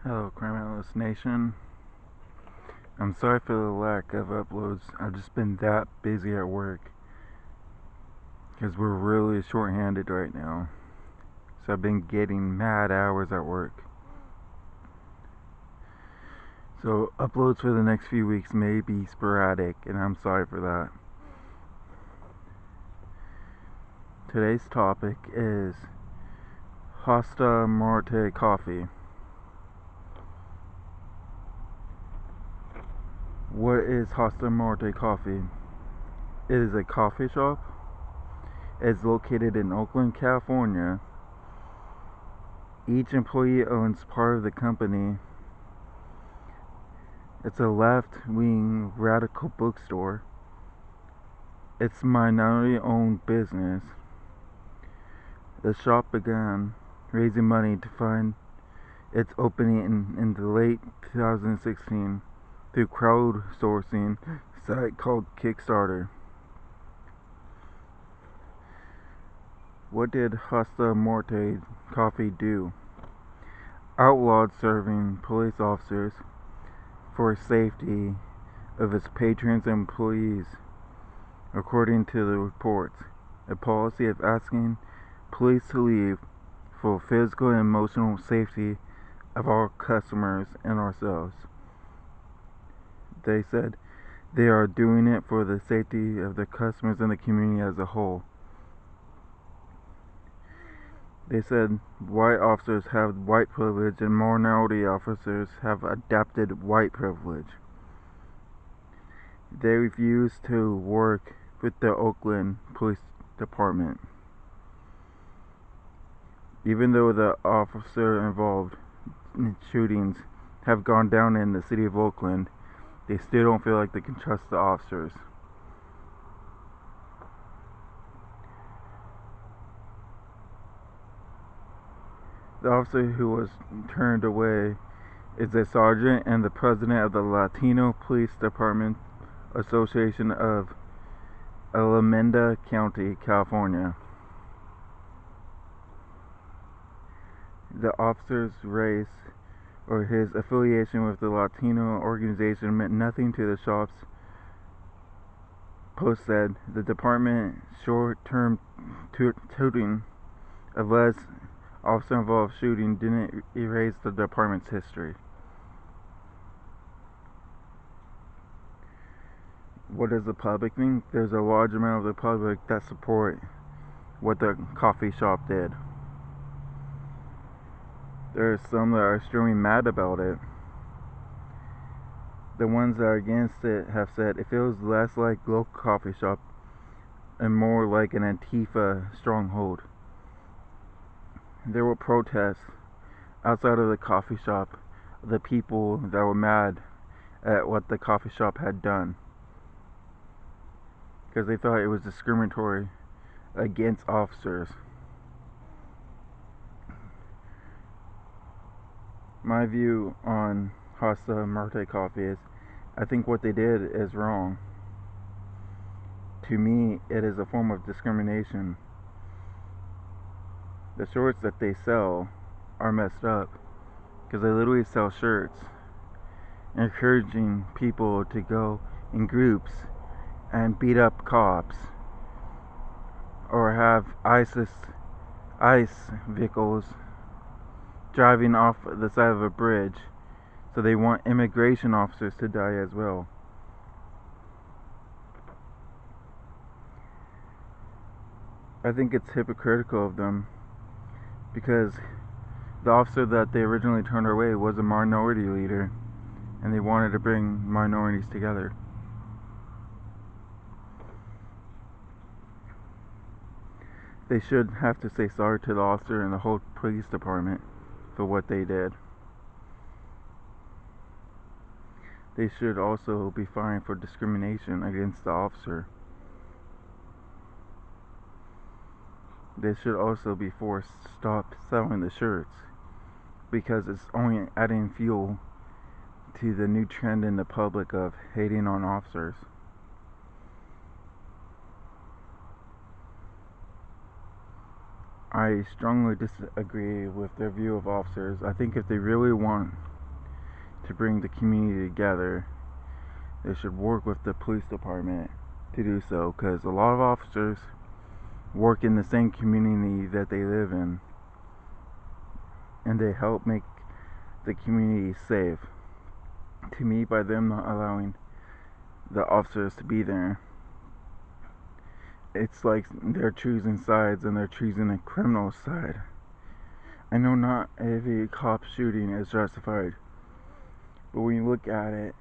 Hello, Crime Analyst Nation. I'm sorry for the lack of uploads. I've just been that busy at work because we're really short-handed right now. So I've been getting mad hours at work. So uploads for the next few weeks may be sporadic, and I'm sorry for that. Today's topic is Hasta Muerte coffee. What is Hasta Muerte coffee? It is a coffee shop. It's located in Oakland, California. Each employee owns part of the company. It's a left-wing radical bookstore. It's minority-owned business. The shop began raising money to fund its opening in the late 2016 through crowdsourcing site called Kickstarter. What did Hasta Muerte coffee do? Outlawed serving police officers for safety of its patrons and employees. According to the reports, a policy of asking police to leave for physical and emotional safety of our customers and ourselves. They said they are doing it for the safety of the customers and the community as a whole. They said white officers have white privilege and minority officers have adapted white privilege. They refuse to work with the Oakland Police Department. Even though the officer involved in shootings have gone down in the city of Oakland, they still don't feel like they can trust the officers. The officer who was turned away is a sergeant and the president of the Latino Police Department Association of Alameda County, California. The officer's race or his affiliation with the Latino organization meant nothing to the shop's post said. The department's short-term touting of less officer-involved shooting didn't erase the department's history. What does the public think? There's a large amount of the public that support what the coffee shop did. There are some that are extremely mad about it. The ones that are against it have said it feels less like local coffee shop and more like an Antifa stronghold. There were protests outside of the coffee shop of the people that were mad at what the coffee shop had done because they thought it was discriminatory against officers. My view on Hasta Muerte coffee is I think what they did is wrong. To me, it is a form of discrimination. The shorts that they sell are messed up because they literally sell shirts encouraging people to go in groups and beat up cops or have ICE vehicles driving off the side of a bridge. So they want immigration officers to die as well. I think it's hypocritical of them because the officer that they originally turned away was a minority leader and they wanted to bring minorities together. They should have to say sorry to the officer and the whole police department for what they did. They should also be fined for discrimination against the officer. They should also be forced to stop selling the shirts because it's only adding fuel to the new trend in the public of hating on officers. I strongly disagree with their view of officers. I think if they really want to bring the community together. They should work with the police department to do so, because a lot of officers work in the same community that they live in, and they help make the community safe. To me, by them not allowing the officers to be there, it's like they're choosing sides, and they're choosing a criminal side. I know not every cop shooting is justified, but when you look at it,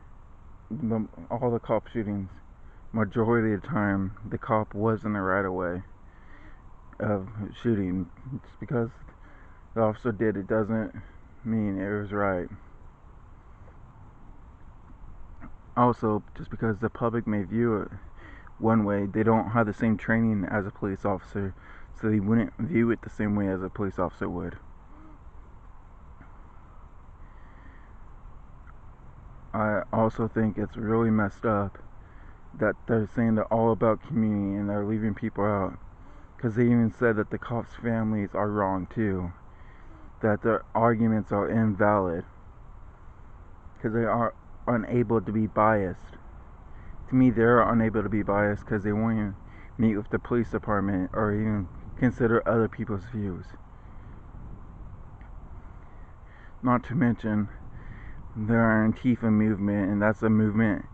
all the cop shootings, majority of the time, the cop was in the right of way of shooting. Just because the officer did it doesn't mean it was right. Also, just because the public may view it one way, they don't have the same training as a police officer, so they wouldn't view it the same way as a police officer would. I also think it's really messed up that they're saying they're all about community and they're leaving people out, because they even said that the cops' families are wrong too, that their arguments are invalid because they are unable to be biased. To me, they're unable to be biased because they won't even meet with the police department or even consider other people's views. Not to mention, they're Antifa movement, and that's a movement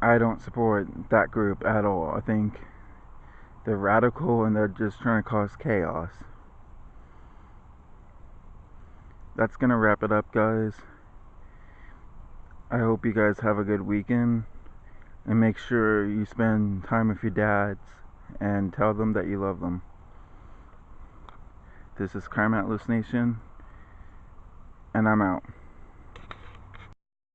I don't support that group at all. I think they're radical and they're just trying to cause chaos. That's gonna wrap it up, guys. I hope you guys have a good weekend, and make sure you spend time with your dads and tell them that you love them. This is Crime Atlas Nation, and I'm out.